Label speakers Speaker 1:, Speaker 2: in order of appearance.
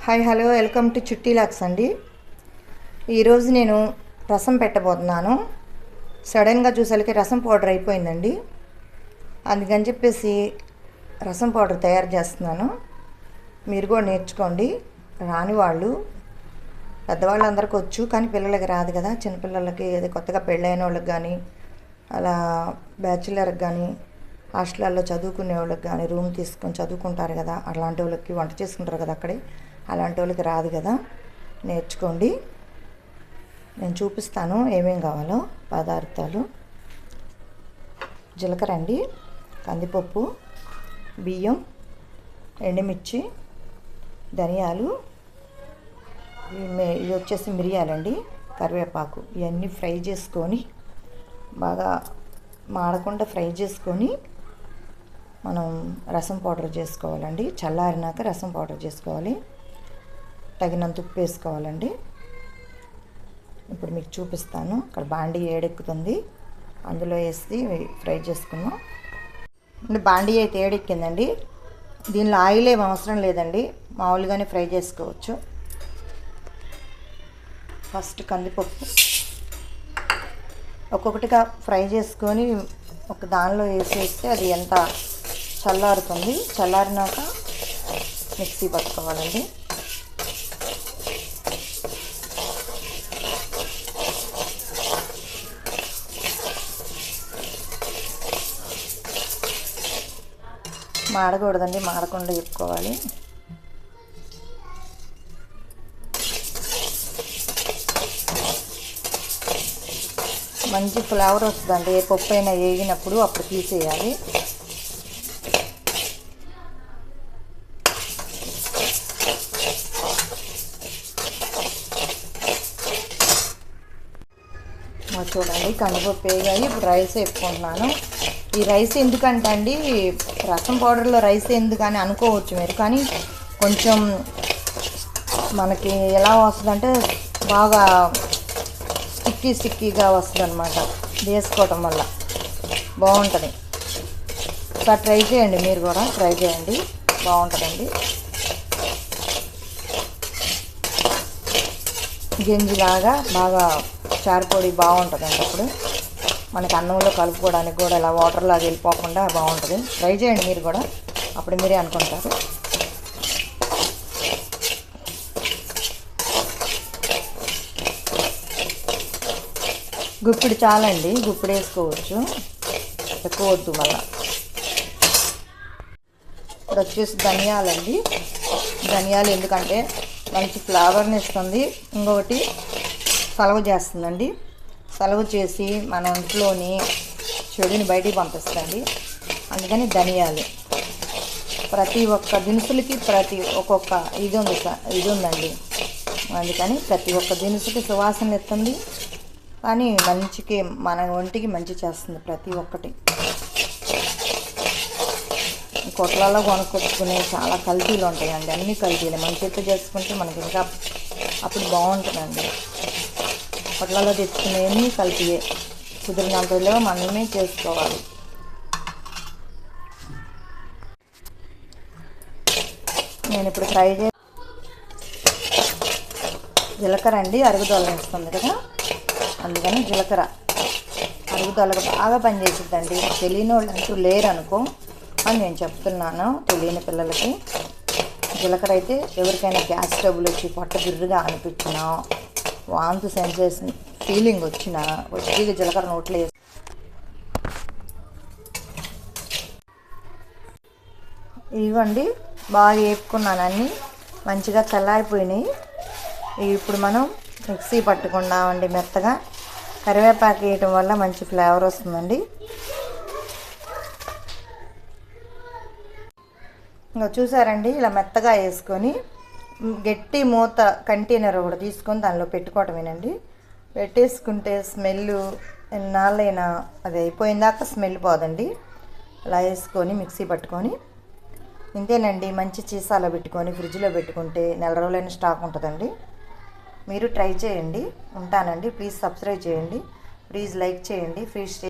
Speaker 1: Hi hello welcome to చిట్టి లాక్స్ అండి. ఈరోజు నేను రసం పెట్టబోతున్నాను. సడన్గా చూసేసరికి రసం పౌడర్ అయిపోయిందండి. అందుకని చెప్పేసి రసం పౌడర్ తయారు చేస్తున్నాను. మీరు కూడా నేర్చుకోండి. రాని వాళ్ళు పెద్దవాళ్ళందరికీ వచ్చు, కానీ పిల్లలకి రాదు కదా. చిన్నపిల్లలకి అది కొత్తగా పెళ్ళైన వాళ్ళకి కానీ, అలా బ్యాచులర్కి కానీ, హాస్టల్లో చదువుకునే వాళ్ళకి కానీ, రూమ్ తీసుకొని చదువుకుంటారు కదా, అలాంటి వాళ్ళకి వంట చేసుకుంటారు కదా అక్కడే, అలాంటి వాళ్ళకి రాదు కదా. నేర్చుకోండి. నేను చూపిస్తాను ఏమేం కావాలో పదార్థాలు. జీలకర్ర అండి, కందిపప్పు, బియ్యం, ఎండుమిర్చి, ధనియాలు, ఇది వచ్చేసి మిరియాలండి, కరివేపాకు. ఇవన్నీ ఫ్రై చేసుకొని బాగా మాడకుండా ఫ్రై చేసుకొని మనం రసం పౌడర్ చేసుకోవాలండి. చల్లారినాక రసం పౌడర్ చేసుకోవాలి. తగినంత ఉప్పు వేసుకోవాలండి. ఇప్పుడు మీకు చూపిస్తాను. ఇక్కడ బాండీ ఏడెక్కుతుంది, అందులో వేసి ఫ్రై చేసుకున్నాం. బాండీ అయితే ఏడెక్కిందండి. దీనిలో ఆయిల్ ఏం అవసరం లేదండి, మామూలుగానే ఫ్రై చేసుకోవచ్చు. ఫస్ట్ కందిపప్పు ఒక్కొక్కటిగా ఫ్రై చేసుకొని ఒక దానిలో వేసేస్తే అది ఎంత చల్లారుతుంది. చల్లారినాక మిక్సీ పట్టుకోవాలండి. మాడకూడదండి, మాడకుండా చెప్పుకోవాలి. మంచి ఫ్లేవర్ వస్తుందండి. ఏ పప్పు అయినా వేగినప్పుడు అప్పుడు తీసేయాలి. చూడండి, కందిపప్పు వేగాయి. ఇప్పుడు రైస్ వేసుకుంటున్నాను. ఈ రైస్ ఎందుకంటే అండి, రసం పౌడర్లో రైస్ ఎందుకని అనుకోవచ్చు మీరు, కానీ కొంచెం మనకి ఎలా వస్తుందంటే బాగా స్టిక్కీగా వస్తుంది అనమాట. వేసుకోవటం వల్ల బాగుంటుంది. ఒకసారి ట్రై చేయండి, మీరు కూడా ట్రై చేయండి, బాగుంటుందండి. గంజిలాగా బాగా చారుపొడి బాగుంటుందండి. అప్పుడు మనకి అన్నంలో కలుపుకోవడానికి కూడా ఇలా వాటర్లాగా వెళ్ళిపోకుండా బాగుంటుంది. ట్రై చేయండి మీరు కూడా, అప్పుడు మీరే అనుకుంటారు. గుప్పిడి చాలండి, గుప్పిడి వేసుకోవచ్చు, ఎక్కువ వద్దు. మళ్ళా ఇప్పుడు వచ్చేసి ధనియాలండి. ధనియాలు ఎందుకంటే మంచి ఫ్లేవర్ని ఇస్తుంది, ఇంకొకటి సలవ చేస్తుందండి. సలవ చేసి మన ఒంట్లోని చెడుని బయటికి పంపిస్తుంది. అందుకని ధనియాలు ప్రతి ఒక్క దినుసులకి ఒక్కొక్క ఇది ఉందండి. అందుకని ప్రతి ఒక్క దినుసుకి సువాసన ఇస్తుంది, కానీ మంచికి మన ఒంటికి మంచి చేస్తుంది ప్రతి ఒక్కటి. కొట్లలో కొనుక్కొచ్చుకునే చాలా కల్తీలు ఉంటాయండి, అన్ని కల్తీలు. మన చేతితో చేసుకుంటే మనకి ఇంకా అప్పుడు బాగుంటుందండి. కొట్లలో తెచ్చుకునేవన్నీ కల్తీయే. కుదిరినంతలో మనమే చేసుకోవాలి. నేను ఇప్పుడు ఫ్రై జీలకర్ర అండి, అరుగుదల ఇస్తుంది కదా, అందుకని జీలకర్ర అరుగుదలకు బాగా పనిచేసిద్దండి. తెలియని వాళ్ళు అంటూ లేరు అనుకో అని నేను చెప్తున్నాను. తెలియని పిల్లలకి జీలకర్ర అయితే ఎవరికైనా గ్యాస్ ట్రబుల్ వచ్చి పొట్ట బిర్రుగా అనిపించినా, వాంతు సెన్సేషన్ ఫీలింగ్ వచ్చినా వచ్చి జీలకర్ర నోట్లో వేసి ఇవ్వండి. బాగా వేపుకున్నాను, అన్నీ మంచిగా చల్లారిపోయినాయి. ఇప్పుడు మనం మిక్సీ పట్టుకున్నామండి మెత్తగా. కరివేపాకు వేయటం వల్ల మంచి ఫ్లేవర్ వస్తుందండి. ఇంకా చూసారండి, ఇలా మెత్తగా వేసుకొని గట్టి మూత కంటైనర్ కూడా తీసుకొని దానిలో పెట్టుకోవటమేనండి. పెట్టేసుకుంటే స్మెల్ ఎన్నాళ్ళైనా అది అయిపోయిందాక స్మెల్ పోదండి. అలా వేసుకొని మిక్సీ పట్టుకొని ఇంతేనండి. మంచి సీసాలో పెట్టుకొని ఫ్రిడ్జ్లో పెట్టుకుంటే నెల రోజులైనా స్టాక్ ఉంటుందండి. మీరు ట్రై చేయండి. ఉంటానండి. ప్లీజ్ సబ్స్క్రైబ్ చేయండి, ప్లీజ్ లైక్ చేయండి, ప్లీజ్